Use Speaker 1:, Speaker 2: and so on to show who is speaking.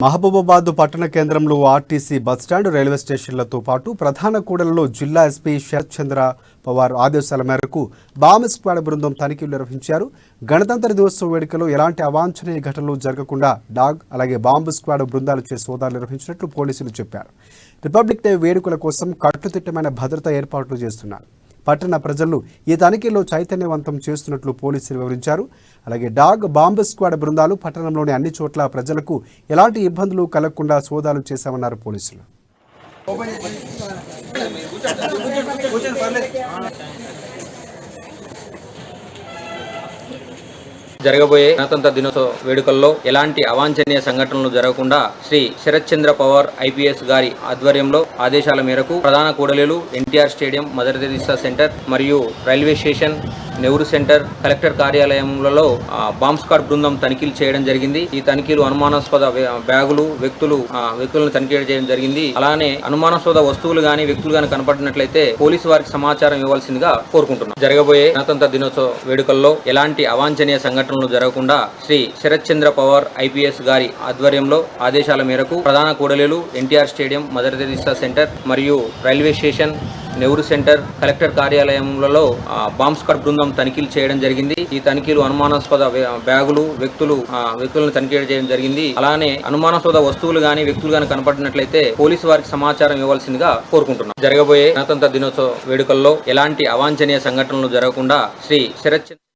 Speaker 1: మహబూబాబాద్ పట్టణ కేంద్రంలో RTC bus stand railway స్టేషన్లతో పాటు ప్రధాన కూడలిలో జిల్లా ఎస్పీ శరత్ చంద్ర పవార్ ఆదేశాల మేరకు బాంబ్ స్క్వాడ్ బృందం తనిఖీలు నిర్వహించారు. గణతంత్ర దినోత్సవ వేడుకలో ఎలాంటి అవాంఛనీయ ఘటనలు జరగకుండా డాగ్ అలాగే బాంబ్ స్క్వాడ్ బృందాలచే సోదాలు నిర్వహించినట్లు పోలీసులు చెప్పారు. రిపబ్లిక్ డే వేడుకల కోసం కట్టుదిట్టమైన భద్రతా ఏర్పాట్లు చేస్తున్నారు. పట్టణ ప్రజలు ఈ తనిఖీలో చైతన్యవంతం చేస్తున్నట్లు పోలీసులు వివరించారు. అలాగే డాగ్ బాంబ్ స్క్వాడ్ బృందాలు పట్టణంలోని అన్ని చోట్ల ప్రజలకు ఎలాంటి ఇబ్బందులు కలగకుండా సోదాలు చేశామన్నారు పోలీసులు.
Speaker 2: జరగబోయే గణతంత్ర దినోత్సవ వేడుకల్లో ఎలాంటి అవాంఛనీయ సంఘటనలు జరగకుండా శ్రీ శరత్ చంద్ర పవార్ ఐపీఎస్ గారి ఆధ్వర్యంలో ఆదేశాల మేరకు ప్రధాన కూడలిలు NTR stadium, Mother Teresa centre మరియు railway station, Nehru centre, collector కార్యాలయంలో బాంబ్ స్క్వాడ్ బృందం తనిఖీలు చేయడం జరిగింది. ఈ తనిఖీలు అనుమానాస్పద బ్యాగులు, వ్యక్తులను తనిఖీ చేయడం జరిగింది. అలానే అనుమానాస్పద వస్తువులు గాని వ్యక్తులు గాని కనపడినట్లయితే పోలీసు వారికి సమాచారం ఇవ్వాల్సిందిగా కోరుకుంటున్నాం. జరగబోయే గణతంత్ర దినోత్సవ వేడుకల్లో ఎలాంటి అవాంఛనీయ సంఘటనలు జరగకుండా శ్రీ శరత్ చంద్ర పవార్ ఐపీఎస్ గారి ఆధ్వర్యంలో ఆదేశాల మేరకు ప్రధాన కూడలిలు NTR stadium, Mother Teresa centre మరియు railway station, Nehru centre, collector కార్యాలయంలో బాంబ్ స్క్వాడ్ బృందం తనిఖీలు చేయడం జరిగింది. ఈ తనిఖీలు అనుమానాస్పద బ్యాగులు, వ్యక్తులను తనిఖీ చేయడం జరిగింది. అలానే అనుమానాస్పద వస్తువులు గాని వ్యక్తులు గాని కనపడినట్లయితే పోలీసు వారికి సమాచారం ఇవ్వాల్సిందిగా కోరుకుంటున్నాం. జరగబోయే గణతంత్ర దినోత్సవ వేడుకల్లో ఎలాంటి అవాంఛనీయ సంఘటనలు జరగకుండా శ్రీ శరత్